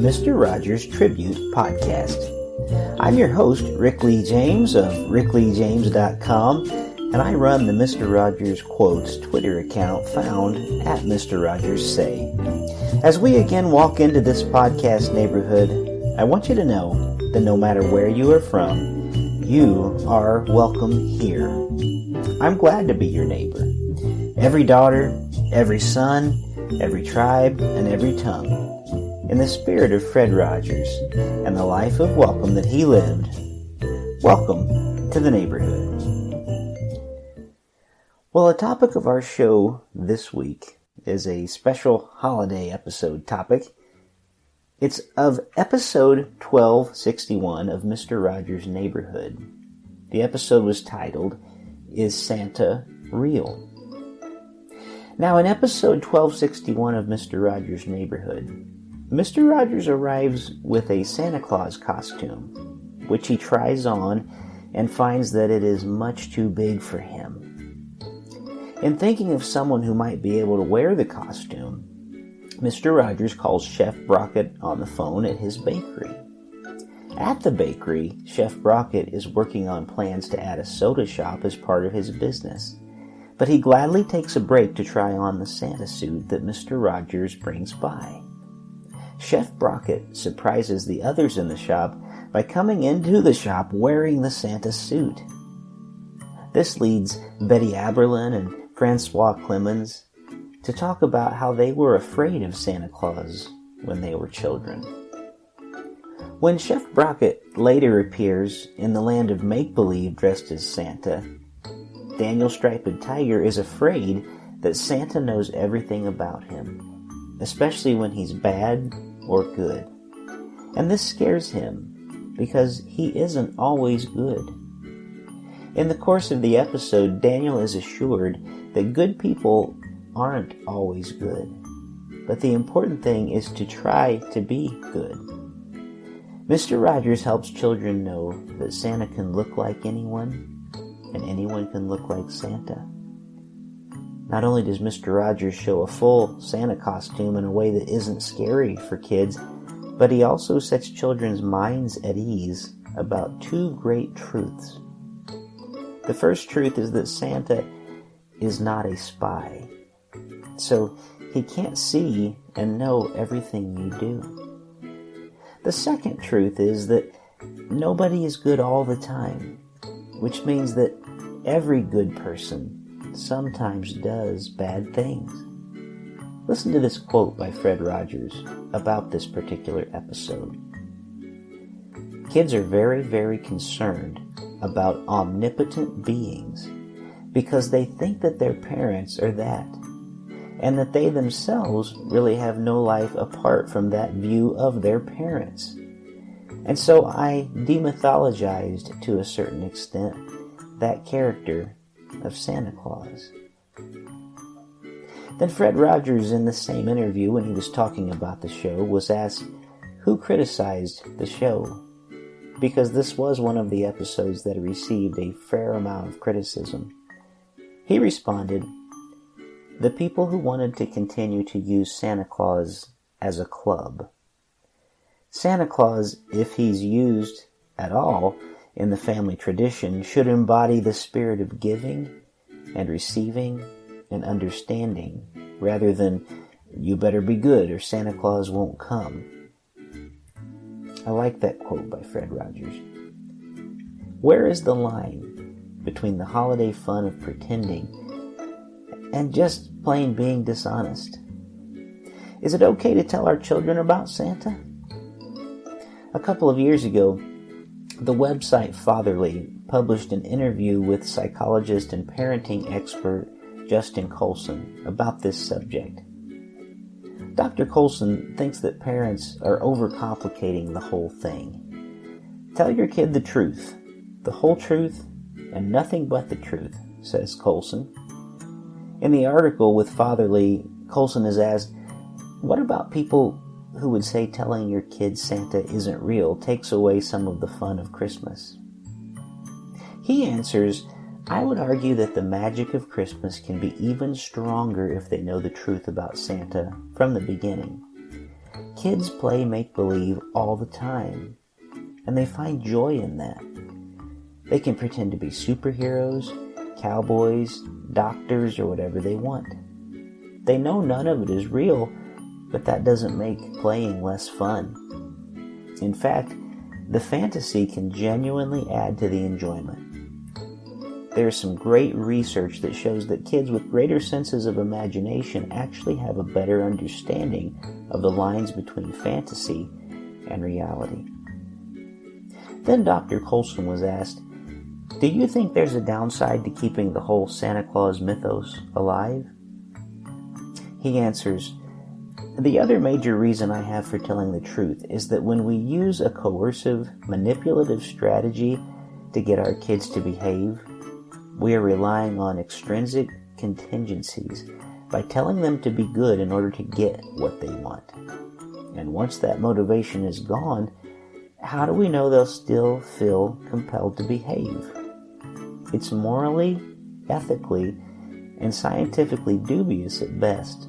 Mr. Rogers Tribute Podcast. I'm your host, Rick Lee James of rickleejames.com, and I run the Mr. Rogers Quotes Twitter account found at Mr. Rogers Say. As we again walk into this podcast neighborhood, I want you to know that no matter where you are from, you are welcome here. I'm glad to be your neighbor. Every daughter, every son, every tribe, and every tongue. In the spirit of Fred Rogers and the life of welcome that he lived, welcome to the neighborhood. Well, the topic of our show this week is a special holiday episode topic. It's of episode 1261 of Mr. Rogers' Neighborhood. The episode was titled, Is Santa Real? Now, in episode 1261 of Mr. Rogers' Neighborhood, Mr. Rogers arrives with a Santa Claus costume, which he tries on and finds that it is much too big for him. In thinking of someone who might be able to wear the costume, Mr. Rogers calls Chef Brockett on the phone at his bakery. At the bakery, Chef Brockett is working on plans to add a soda shop as part of his business. But he gladly takes a break to try on the Santa suit that Mr. Rogers brings by. Chef Brockett surprises the others in the shop by coming into the shop wearing the Santa suit. This leads Betty Aberlin and Francois Clemens to talk about how they were afraid of Santa Claus when they were children. When Chef Brockett later appears in the land of make-believe dressed as Santa, Daniel Striped Tiger is afraid that Santa knows everything about him, especially when he's bad or good. And this scares him because he isn't always good. In the course of the episode, Daniel is assured that good people aren't always good, but the important thing is to try to be good. Mr. Rogers helps children know that Santa can look like anyone, and anyone can look like Santa. Not only does Mr. Rogers show a full Santa costume in a way that isn't scary for kids, but he also sets children's minds at ease about two great truths. The first truth is that Santa is not a spy, so he can't see and know everything you do. The second truth is that nobody is good all the time, which means that every good person sometimes does bad things. Listen to this quote by Fred Rogers about this particular episode. Kids are very, very concerned about omnipotent beings because they think that their parents are that, and that they themselves really have no life apart from that view of their parents. And so I demythologized to a certain extent that character of Santa Claus. Then Fred Rogers, in the same interview when he was talking about the show, was asked who criticized the show, because this was one of the episodes that received a fair amount of criticism. He responded, the people who wanted to continue to use Santa Claus as a club. Santa Claus, if he's used at all in the family tradition, should embody the spirit of giving and receiving and understanding, rather than, you better be good or Santa Claus won't come. I like that quote by Fred Rogers. Where is the line between the holiday fun of pretending and just plain being dishonest? Is it okay to tell our children about Santa? A couple of years ago, the website Fatherly published an interview with psychologist and parenting expert Justin Colson about this subject. Dr. Colson thinks that parents are overcomplicating the whole thing. Tell your kid the truth, the whole truth, and nothing but the truth, says Colson. In the article with Fatherly, Colson is asked, what about people who would say telling your kids Santa isn't real takes away some of the fun of Christmas? He answers, I would argue that the magic of Christmas can be even stronger if they know the truth about Santa from the beginning. Kids play make-believe all the time, and they find joy in that. They can pretend to be superheroes, cowboys, doctors, or whatever they want. They know none of it is real, but that doesn't make playing less fun. In fact, the fantasy can genuinely add to the enjoyment. There is some great research that shows that kids with greater senses of imagination actually have a better understanding of the lines between fantasy and reality. Then Dr. Colson was asked, "Do you think there's a downside to keeping the whole Santa Claus mythos alive?" He answers, "The other major reason I have for telling the truth is that when we use a coercive, manipulative strategy to get our kids to behave, we are relying on extrinsic contingencies by telling them to be good in order to get what they want. And once that motivation is gone, how do we know they'll still feel compelled to behave? It's morally, ethically, and scientifically dubious at best.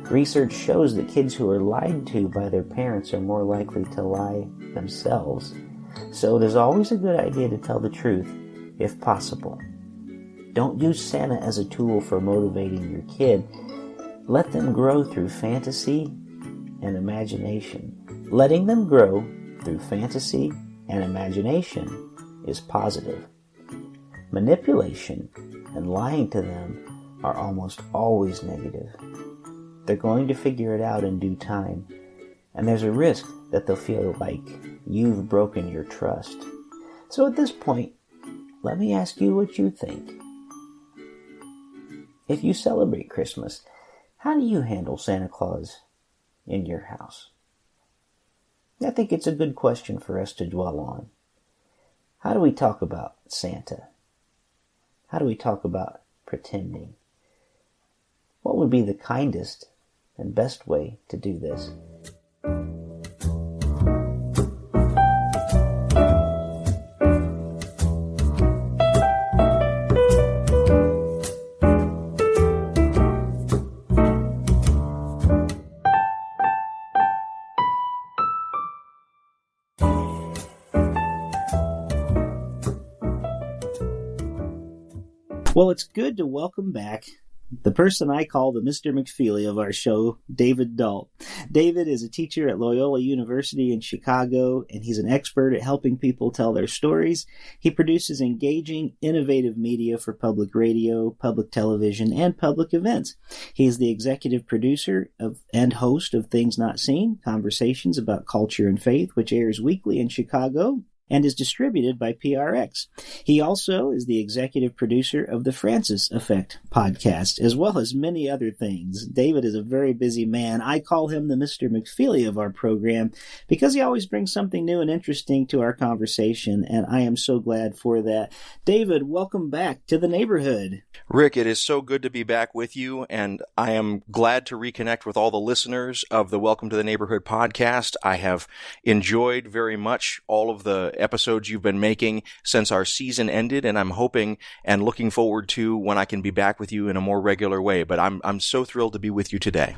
Research shows that kids who are lied to by their parents are more likely to lie themselves. So it is always a good idea to tell the truth, if possible. Don't use Santa as a tool for motivating your kid. Let them grow through fantasy and imagination. Letting them grow through fantasy and imagination is positive. Manipulation and lying to them are almost always negative. They're going to figure it out in due time, and there's a risk that they'll feel like you've broken your trust. So at this point, let me ask you what you think. If you celebrate Christmas, how do you handle Santa Claus in your house? I think it's a good question for us to dwell on. How do we talk about Santa? How do we talk about pretending? What would be the kindest and best way to do this? Well, it's good to welcome back the person I call the Mr. McFeely of our show, David Dault. David is a teacher at Loyola University in Chicago, and he's an expert at helping people tell their stories. He produces engaging, innovative media for public radio, public television, and public events. He is the executive producer and host of Things Not Seen, Conversations About Culture and Faith, which airs weekly in Chicago and is distributed by PRX. He also is the executive producer of the Francis Effect podcast, as well as many other things. David is a very busy man. I call him the Mr. McFeely of our program because he always brings something new and interesting to our conversation, and I am so glad for that. David, welcome back to the neighborhood. Rick, it is so good to be back with you, and I am glad to reconnect with all the listeners of the Welcome to the Neighborhood podcast. I have enjoyed very much all of the episodes you've been making since our season ended, and I'm hoping and looking forward to when I can be back with you in a more regular way. But I'm so thrilled to be with you today.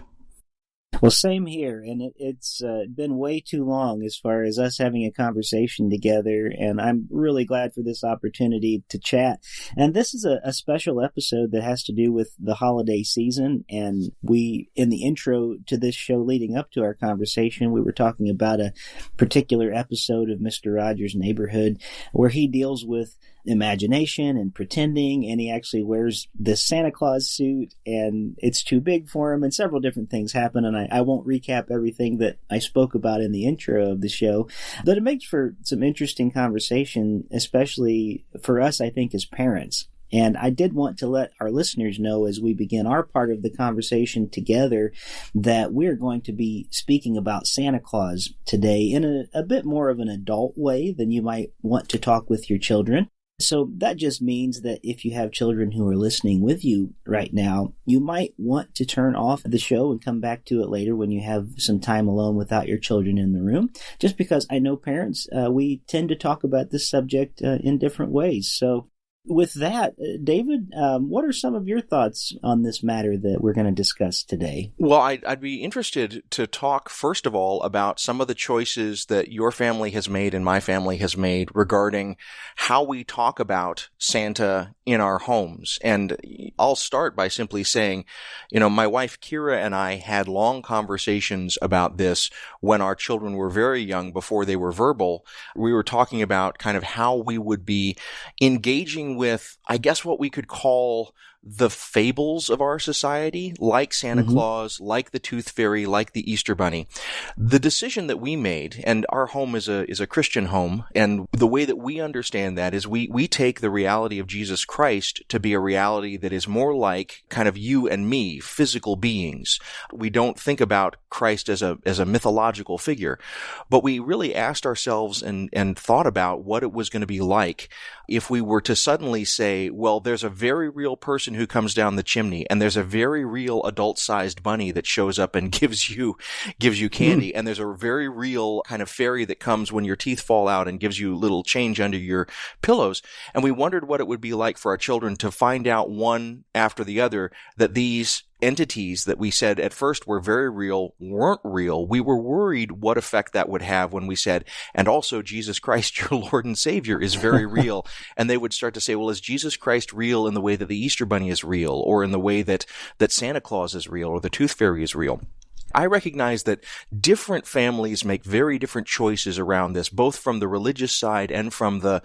Well, same here, and it's been way too long as far as us having a conversation together, and I'm really glad for this opportunity to chat. And this is a special episode that has to do with the holiday season, and in the intro to this show leading up to our conversation, we were talking about a particular episode of Mr. Rogers' Neighborhood where he deals with imagination and pretending, and he actually wears this Santa Claus suit, and it's too big for him, and several different things happen, and I won't recap everything that I spoke about in the intro of the show, but it makes for some interesting conversation, especially for us, I think, as parents. And I did want to let our listeners know as we begin our part of the conversation together that we're going to be speaking about Santa Claus today in a bit more of an adult way than you might want to talk with your children. So that just means that if you have children who are listening with you right now, you might want to turn off the show and come back to it later when you have some time alone without your children in the room. Just because I know parents, we tend to talk about this subject in different ways. So With that, David, what are some of your thoughts on this matter that we're going to discuss today? Well, I'd be interested to talk, first of all, about some of the choices that your family has made and my family has made regarding how we talk about Santa in our homes. And I'll start by simply saying, my wife Kira and I had long conversations about this when our children were very young, before they were verbal. We were talking about kind of how we would be engaging with, I guess, what we could call the fables of our society, like Santa Claus, like the Tooth Fairy, like the Easter Bunny. The decision that we made, and our home is a Christian home, and the way that we understand that is we take the reality of Jesus Christ to be a reality that is more like kind of you and me, physical beings. We don't think about Christ as a mythological figure, but we really asked ourselves and thought about what it was going to be like if we were to suddenly say, well, there's a very real person who comes down the chimney, and there's a very real adult-sized bunny that shows up and gives you candy, and there's a very real kind of fairy that comes when your teeth fall out and gives you little change under your pillows. And we wondered what it would be like for our children to find out, one after the other, that these entities that we said at first were very real weren't real. We were worried what effect that would have when we said, and also Jesus Christ, your Lord and Savior, is very real. And they would start to say, well, is Jesus Christ real in the way that the Easter Bunny is real, or in the way that Santa Claus is real, or the Tooth Fairy is real? I recognize that different families make very different choices around this, both from the religious side and from the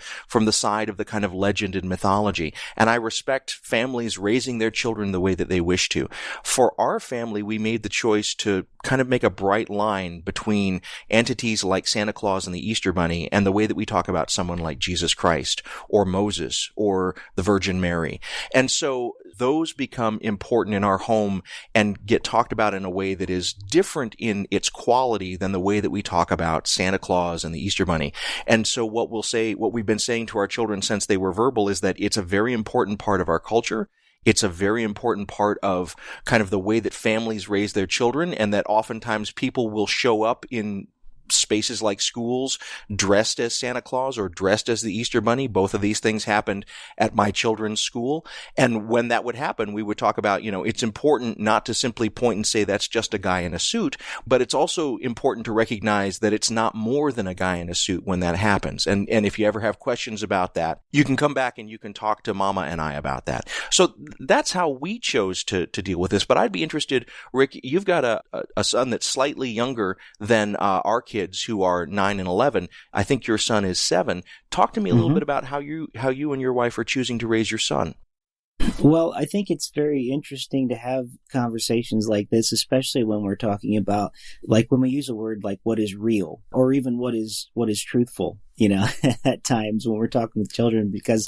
side of the kind of legend and mythology. And I respect families raising their children the way that they wish to. For our family, we made the choice to kind of make a bright line between entities like Santa Claus and the Easter Bunny and the way that we talk about someone like Jesus Christ or Moses or the Virgin Mary. And so those become important in our home and get talked about in a way that is different in its quality than the way that we talk about Santa Claus and the Easter Bunny. And so what we've been saying to our children since they were verbal is that it's a very important part of our culture. It's a very important part of kind of the way that families raise their children, and that oftentimes people will show up in spaces like schools dressed as Santa Claus or dressed as the Easter Bunny. Both of these things happened at my children's school. And when that would happen, we would talk about, it's important not to simply point and say that's just a guy in a suit, but it's also important to recognize that it's not more than a guy in a suit when that happens. And if you ever have questions about that, you can come back and you can talk to Mama and I about that. So that's how we chose to deal with this. But I'd be interested, Rick, you've got a son that's slightly younger than our kids, who are 9 and 11. I think your son is 7. Talk to me a little bit about how you and your wife are choosing to raise your son. Well, I think it's very interesting to have conversations like this, especially when we're talking about, like, when we use a word like what is real, or even what is truthful, at times when we're talking with children, because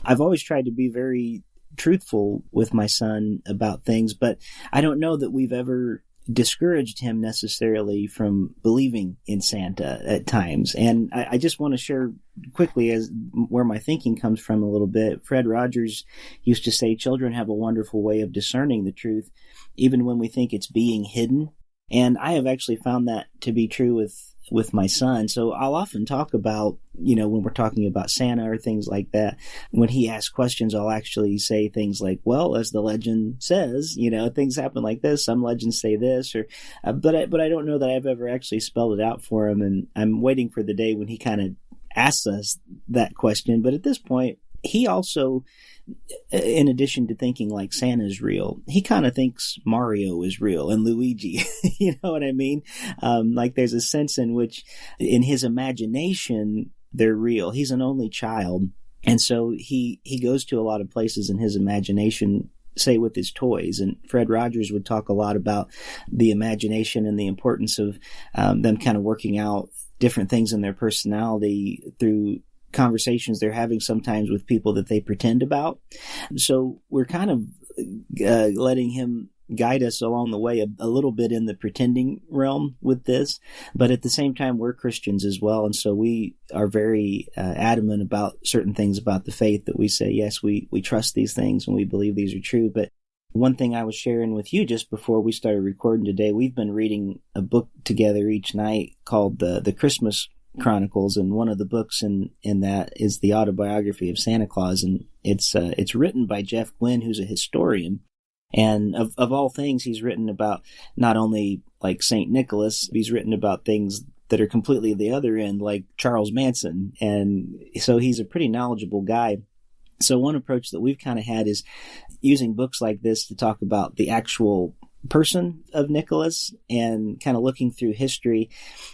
I've always tried to be very truthful with my son about things, but I don't know that we've ever discouraged him necessarily from believing in Santa at times. And I just want to share quickly as where my thinking comes from a little bit. Fred Rogers used to say children have a wonderful way of discerning the truth, even when we think it's being hidden. And I have actually found that to be true with my son. So I'll often talk about, when we're talking about Santa or things like that, when he asks questions, I'll actually say things like, well, as the legend says, things happen like this. Some legends say this, or, but I don't know that I've ever actually spelled it out for him. And I'm waiting for the day when he kind of asks us that question. But at this point, he also, in addition to thinking like Santa's real, he kind of thinks Mario is real and Luigi. You know what I mean? Like there's a sense in which in his imagination, they're real. He's an only child. And so he goes to a lot of places in his imagination, say with his toys. And Fred Rogers would talk a lot about the imagination and the importance of them kind of working out different things in their personality through conversations they're having sometimes with people that they pretend about. So we're kind of letting him guide us along the way a little bit in the pretending realm with this. But at the same time, we're Christians as well. And so we are very adamant about certain things about the faith that we say, yes, we trust these things and we believe these are true. But one thing I was sharing with you just before we started recording today, we've been reading a book together each night called the Christmas Chronicles, and one of the books in that is the autobiography of Santa Claus. And It's written by Jeff Glynn, who's a historian. And of all things, he's written about not only like St. Nicholas, he's written about things that are completely the other end, like Charles Manson. And so he's a pretty knowledgeable guy. So one approach that we've kind of had is using books like this to talk about the actual person of Nicholas and kind of looking through history.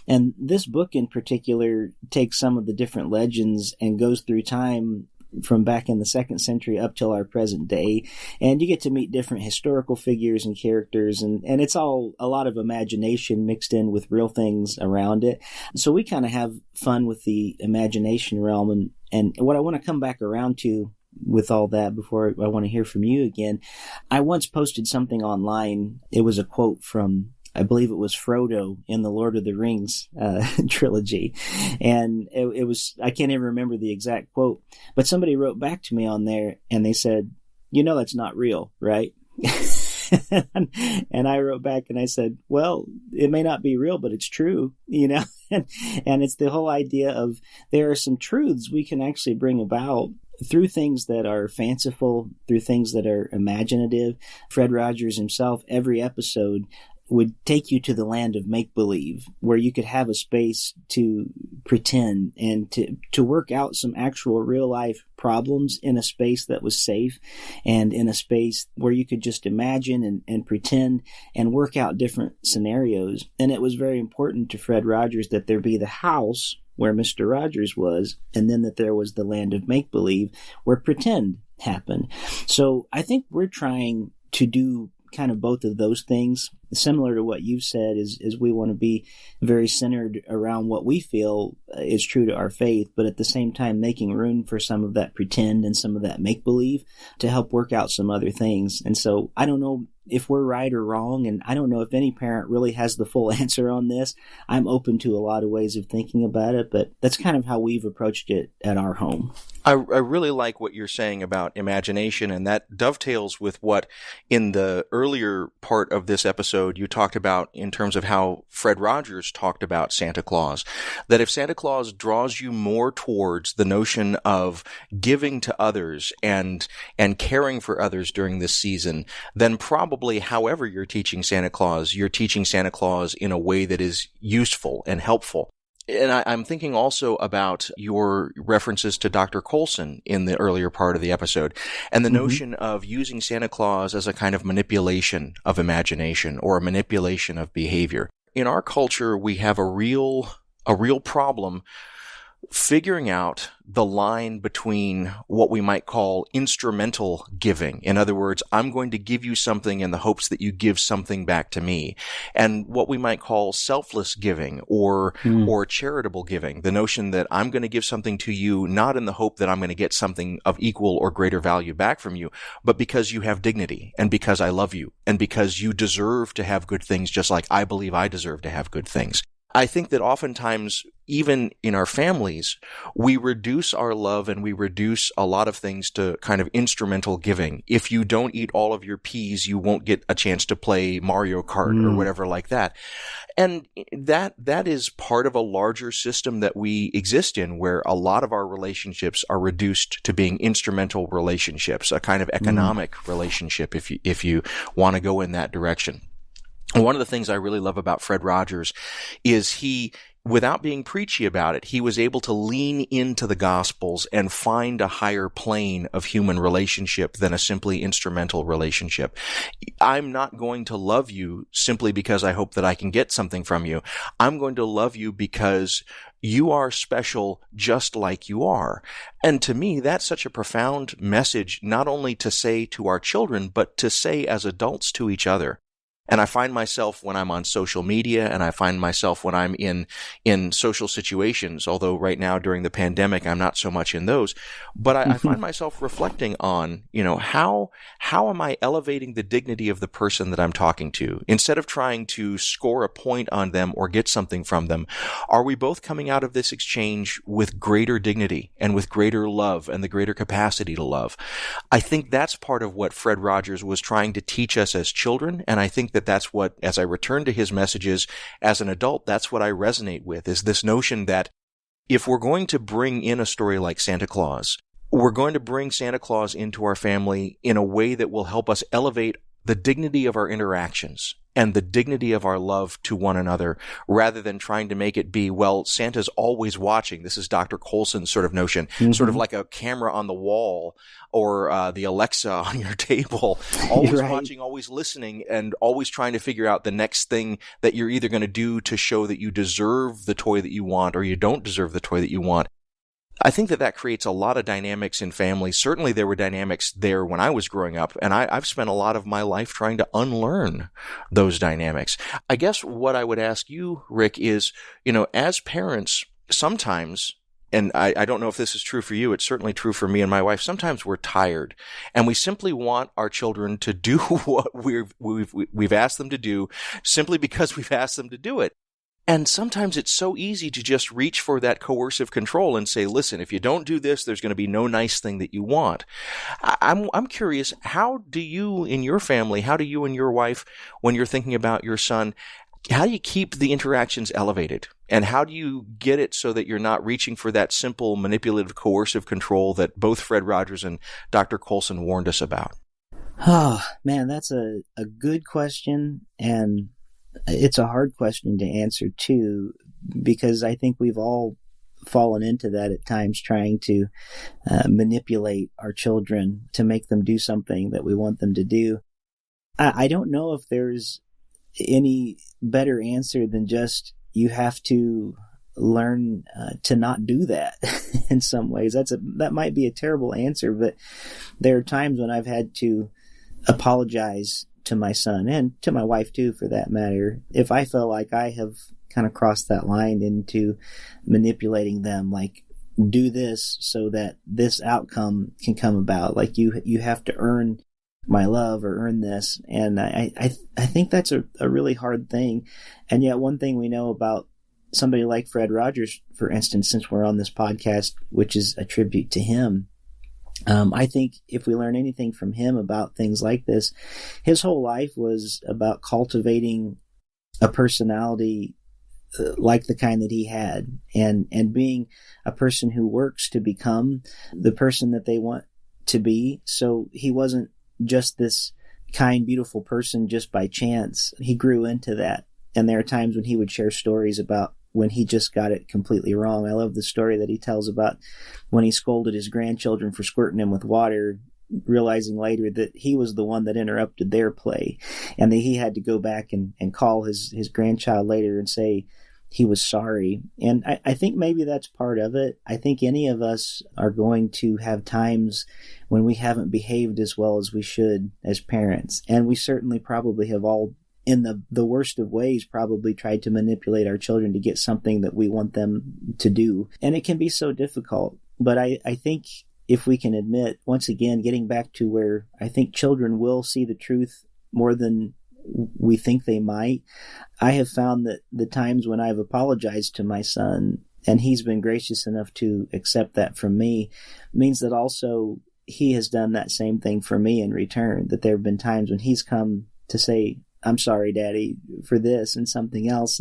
And this book in particular takes some of the different legends and goes through time from back in the 2nd century up till our present day. And you get to meet different historical figures and characters, and it's all a lot of imagination mixed in with real things around it. So we kind of have fun with the imagination realm. And what I want to come back around to with all that before I want to hear from you again, I once posted something online. It was a quote from, I believe it was Frodo in the Lord of the Rings trilogy. And it was, I can't even remember the exact quote, but somebody wrote back to me on there and they said, that's not real, right? And I wrote back and I said, well, it may not be real, but it's true, and it's the whole idea of there are some truths we can actually bring about through things that are fanciful, through things that are imaginative. Fred Rogers himself, every episode would take you to the land of make-believe, where you could have a space to pretend and to work out some actual real-life problems in a space that was safe and in a space where you could just imagine and pretend and work out different scenarios. And it was very important to Fred Rogers that there be the house where Mr. Rogers was, and then that there was the land of make-believe where pretend happened. So I think we're trying to do kind of both of those things. Similar to what you've said is we want to be very centered around what we feel is true to our faith, but at the same time making room for some of that pretend and some of that make-believe to help work out some other things. And so I don't know if we're right or wrong, and I don't know if any parent really has the full answer on this. I'm open to a lot of ways of thinking about it, but that's kind of how we've approached it at our home. I really like what you're saying about imagination, and that dovetails with what in the earlier part of this episode you talked about in terms of how Fred Rogers talked about Santa Claus. That if Santa Claus draws you more towards the notion of giving to others and caring for others during this season, then probably however you're teaching Santa Claus in a way that is useful and helpful. And I'm thinking also about your references to Dr. Colson in the earlier part of the episode, and the notion of using Santa Claus as a kind of manipulation of imagination or a manipulation of behavior. In our culture, we have a real problem figuring out the line between what we might call instrumental giving. In other words, I'm going to give you something in the hopes that you give something back to me, and what we might call selfless giving or charitable giving. The notion that I'm going to give something to you not in the hope that I'm going to get something of equal or greater value back from you, but because you have dignity and because I love you and because you deserve to have good things just like I believe I deserve to have good things. I think that oftentimes, even in our families, we reduce our love and we reduce a lot of things to kind of instrumental giving. If you don't eat all of your peas, you won't get a chance to play Mario Kart or whatever like that. And that is part of a larger system that we exist in, where a lot of our relationships are reduced to being instrumental relationships, a kind of economic relationship, if you want to go in that direction. One of the things I really love about Fred Rogers is he, without being preachy about it, he was able to lean into the Gospels and find a higher plane of human relationship than a simply instrumental relationship. I'm not going to love you simply because I hope that I can get something from you. I'm going to love you because you are special just like you are. And to me, that's such a profound message, not only to say to our children, but to say as adults to each other. And I find myself when I'm on social media, and I find myself when I'm in social situations, although right now during the pandemic, I'm not so much in those, but I find myself reflecting on, how am I elevating the dignity of the person that I'm talking to? Instead of trying to score a point on them or get something from them, are we both coming out of this exchange with greater dignity and with greater love and the greater capacity to love? I think that's part of what Fred Rogers was trying to teach us as children, and I think that's what, as I return to his messages as an adult, that's what I resonate with, is this notion that if we're going to bring in a story like Santa Claus, we're going to bring Santa Claus into our family in a way that will help us elevate the dignity of our interactions and the dignity of our love to one another, rather than trying to make it be, well, Santa's always watching. This is Dr. Colson's sort of notion, sort of like a camera on the wall or the Alexa on your table, always watching, always listening, and always trying to figure out the next thing that you're either going to do to show that you deserve the toy that you want or you don't deserve the toy that you want. I think that creates a lot of dynamics in families. Certainly there were dynamics there when I was growing up, and I've spent a lot of my life trying to unlearn those dynamics. I guess what I would ask you, Rick, is, as parents, sometimes, and I don't know if this is true for you, it's certainly true for me and my wife, sometimes we're tired, and we simply want our children to do what we've asked them to do simply because we've asked them to do it. And sometimes it's so easy to just reach for that coercive control and say, listen, if you don't do this, there's going to be no nice thing that you want. I'm curious, how do you and your family, how do you and your wife, when you're thinking about your son, how do you keep the interactions elevated? And how do you get it so that you're not reaching for that simple, manipulative, coercive control that both Fred Rogers and Dr. Colson warned us about? Oh, man, that's a good question. And it's a hard question to answer, too, because I think we've all fallen into that at times, trying to manipulate our children to make them do something that we want them to do. I don't know if there's any better answer than just you have to learn to not do that in some ways. That might be a terrible answer, but there are times when I've had to apologize to my son and to my wife too, for that matter, if I feel like I have kind of crossed that line into manipulating them, like, do this so that this outcome can come about. Like, you have to earn my love or earn this. And I think that's a really hard thing. And yet one thing we know about somebody like Fred Rogers, for instance, since we're on this podcast, which is a tribute to him, I think if we learn anything from him about things like this, his whole life was about cultivating a personality like the kind that he had, and being a person who works to become the person that they want to be. So he wasn't just this kind, beautiful person just by chance. He grew into that. And there are times when he would share stories about when he just got it completely wrong. I love the story that he tells about when he scolded his grandchildren for squirting him with water, realizing later that he was the one that interrupted their play, and that he had to go back and call his grandchild later and say he was sorry. And I think maybe that's part of it. I think any of us are going to have times when we haven't behaved as well as we should as parents. And we certainly probably have all, in the worst of ways, probably tried to manipulate our children to get something that we want them to do. And it can be so difficult. But I think if we can admit, once again, getting back to where I think children will see the truth more than we think they might, I have found that the times when I've apologized to my son, and he's been gracious enough to accept that from me, means that also he has done that same thing for me in return. That there have been times when he's come to say, I'm sorry, Daddy, for this and something else.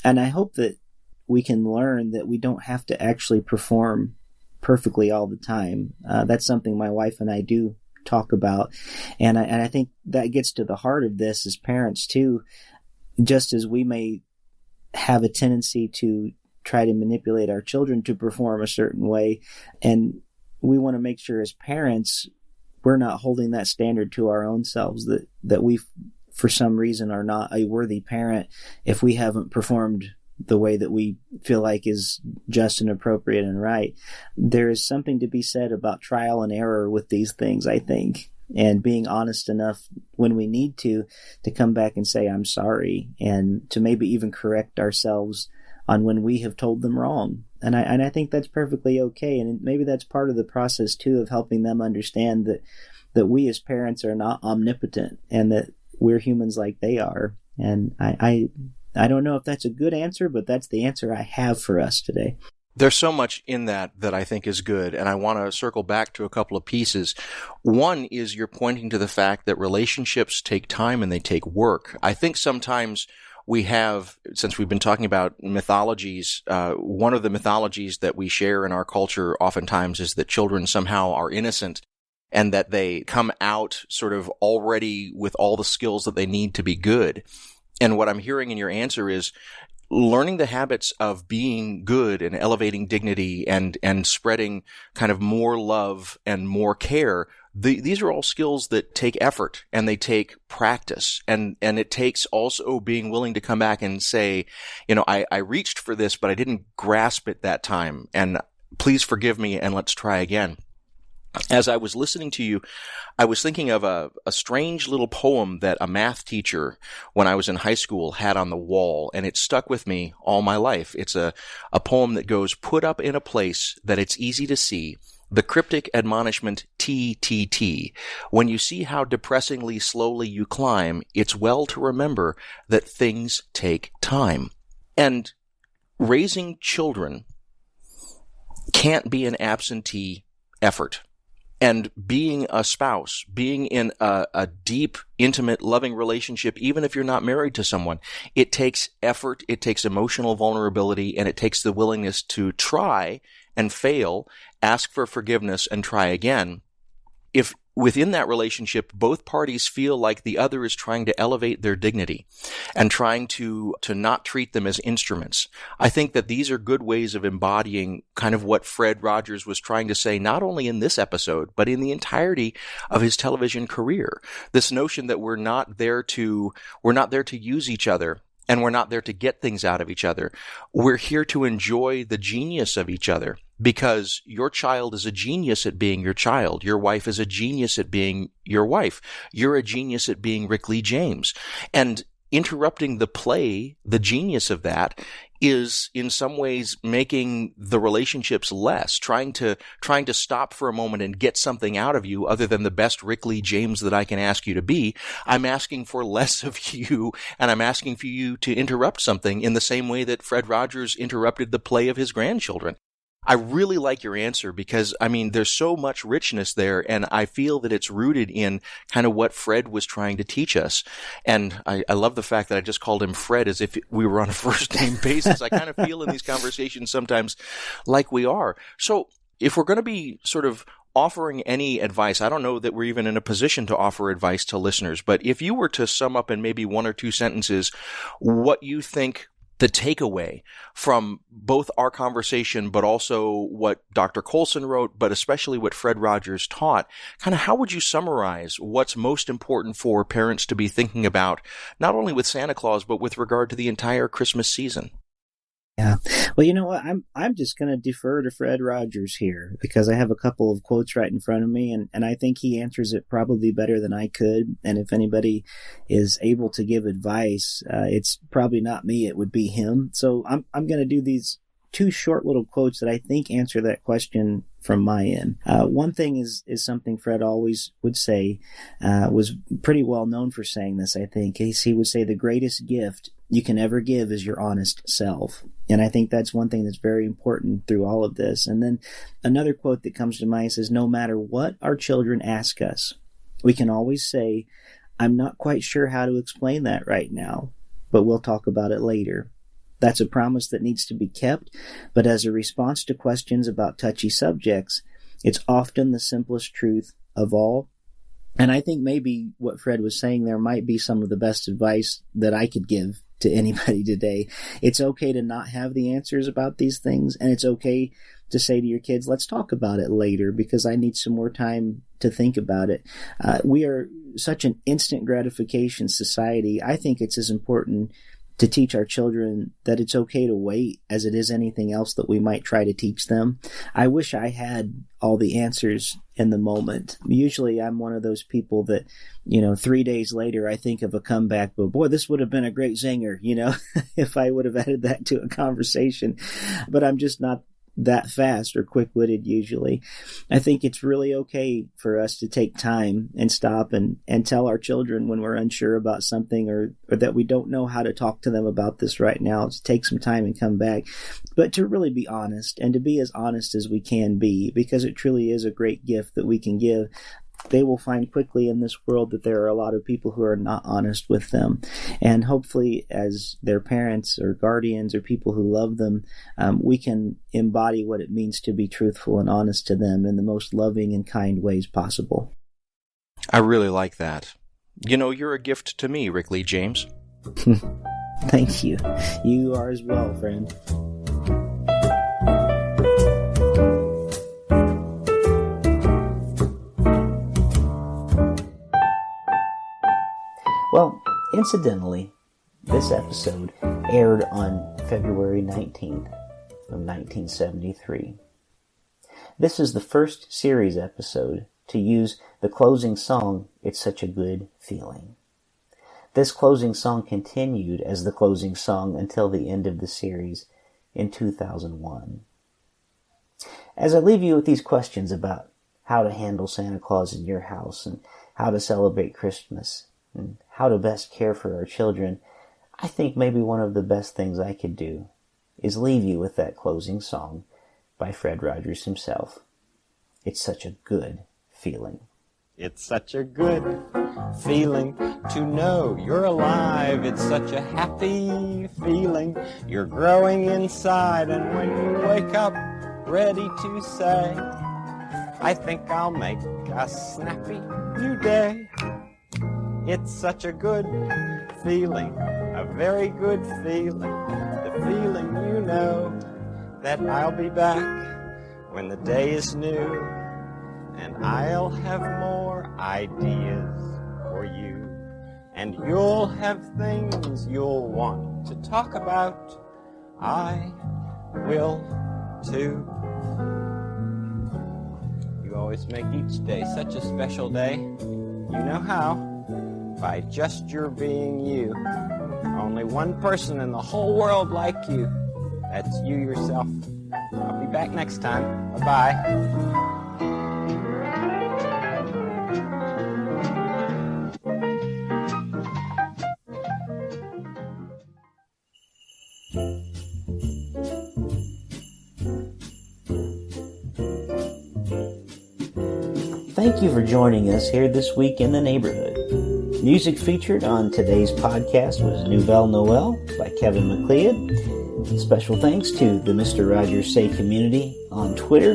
And I hope that we can learn that we don't have to actually perform perfectly all the time. That's something my wife and I do talk about. And I think that gets to the heart of this as parents too. Just as we may have a tendency to try to manipulate our children to perform a certain way, and we want to make sure as parents we're not holding that standard to our own selves, that we for some reason are not a worthy parent if we haven't performed the way that we feel like is just and appropriate and right. There is something to be said about trial and error with these things, I think, and being honest enough when we need to come back and say, I'm sorry, and to maybe even correct ourselves on when we have told them wrong. And I think that's perfectly okay. And maybe that's part of the process too, of helping them understand that we as parents are not omnipotent and that we're humans like they are. And I don't know if that's a good answer, but that's the answer I have for us today. There's so much in that I think is good, and I want to circle back to a couple of pieces. One is you're pointing to the fact that relationships take time and they take work. I think sometimes we have, since we've been talking about mythologies, one of the mythologies that we share in our culture oftentimes is that children somehow are innocent and that they come out sort of already with all the skills that they need to be good. And what I'm hearing in your answer is learning the habits of being good and elevating dignity and spreading kind of more love and more care. These are all skills that take effort and they take practice. And it takes also being willing to come back and say, I reached for this, but I didn't grasp it that time. And please forgive me and let's try again. As I was listening to you, I was thinking of a strange little poem that a math teacher when I was in high school had on the wall, and it stuck with me all my life. It's a poem that goes, "Put up in a place that it's easy to see, the cryptic admonishment TTT. When you see how depressingly slowly you climb, it's well to remember that things take time." And raising children can't be an absentee effort. And being a spouse, being in a deep, intimate, loving relationship, even if you're not married to someone, it takes effort, it takes emotional vulnerability, and it takes the willingness to try and fail, ask for forgiveness, and try again. If within that relationship, both parties feel like the other is trying to elevate their dignity and trying to not treat them as instruments, I think that these are good ways of embodying kind of what Fred Rogers was trying to say, not only in this episode, but in the entirety of his television career. This notion that we're not there to use each other, and we're not there to get things out of each other. We're here to enjoy the genius of each other, because your child is a genius at being your child. Your wife is a genius at being your wife. You're a genius at being Rick Lee James. And interrupting the play, the genius of that, is in some ways making the relationships less, trying to stop for a moment and get something out of you other than the best Rick Lee James that I can ask you to be. I'm asking for less of you, and I'm asking for you to interrupt something in the same way that Fred Rogers interrupted the play of his grandchildren. I really like your answer because, there's so much richness there, and I feel that it's rooted in kind of what Fred was trying to teach us. And I love the fact that I just called him Fred as if we were on a first-name basis. I kind of feel in these conversations sometimes like we are. So if we're going to be sort of offering any advice, I don't know that we're even in a position to offer advice to listeners, but if you were to sum up in maybe one or two sentences what you think the takeaway from both our conversation, but also what Dr. Colson wrote, but especially what Fred Rogers taught, kind of how would you summarize what's most important for parents to be thinking about, not only with Santa Claus, but with regard to the entire Christmas season? Yeah. Well, you know what? I'm just going to defer to Fred Rogers here because I have a couple of quotes right in front of me, and I think he answers it probably better than I could. And if anybody is able to give advice, it's probably not me. It would be him. So I'm going to do these two short little quotes that I think answer that question from my end. One thing is something Fred always would say, was pretty well known for saying this, I think. He would say the greatest gift you can ever give is your honest self. And I think that's one thing that's very important through all of this. And then another quote that comes to mind says, no matter what our children ask us, we can always say, I'm not quite sure how to explain that right now, but we'll talk about it later. That's a promise that needs to be kept, but as a response to questions about touchy subjects, it's often the simplest truth of all. And I think maybe what Fred was saying there might be some of the best advice that I could give to anybody today. It's okay to not have the answers about these things, and it's okay to say to your kids, let's talk about it later because I need some more time to think about it. We are such an instant gratification society. I think it's as important to teach our children that it's okay to wait as it is anything else that we might try to teach them. I wish I had all the answers in the moment. Usually I'm one of those people that, 3 days later I think of a comeback, but boy, this would have been a great zinger, if I would have added that to a conversation. But I'm just not that fast or quick-witted usually. I think it's really okay for us to take time and stop and tell our children when we're unsure about something or that we don't know how to talk to them about this right now, to take some time and come back, but to really be honest and to be as honest as we can be, because it truly is a great gift that we can give. they will find quickly in this world that there are a lot of people who are not honest with them. And hopefully, as their parents or guardians or people who love them, we can embody what it means to be truthful and honest to them in the most loving and kind ways possible. I really like that. You know, you're a gift to me, Rick Lee James. Thank you. You are as well, friend. Well, incidentally, this episode aired on February 19th of 1973. This is the first series episode to use the closing song, It's Such a Good Feeling. This closing song continued as the closing song until the end of the series in 2001. As I leave you with these questions about how to handle Santa Claus in your house and how to celebrate Christmas and how to best care for our children, I think maybe one of the best things I could do is leave you with that closing song by Fred Rogers himself. It's such a good feeling. It's such a good feeling to know you're alive. It's such a happy feeling. You're growing inside, and when you wake up ready to say, I think I'll make a snappy new day. It's such a good feeling, a very good feeling. The feeling you know that I'll be back when the day is new, and I'll have more ideas for you, and you'll have things you'll want to talk about. I will too. You always make each day such a special day. You know how? By just your being you. Only one person in the whole world like you. That's you yourself. I'll be back next time. Bye-bye. Thank you for joining us here this week in the neighborhood. Music featured on today's podcast was Nouvelle Noel by Kevin MacLeod. Special thanks to the Mr. Rogers Say community on Twitter.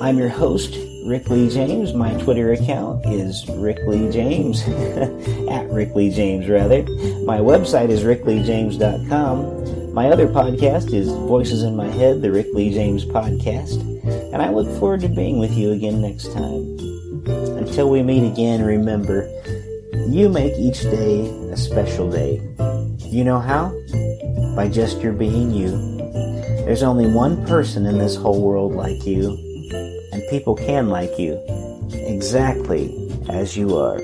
I'm your host, Rick Lee James. My Twitter account is Rick Lee James, at Rick Lee James rather. My website is rickleejames.com. My other podcast is Voices in My Head, the Rick Lee James podcast. And I look forward to being with you again next time. Until we meet again, remember, you make each day a special day. You know how? By just your being you. There's only one person in this whole world like you, and people can like you exactly as you are.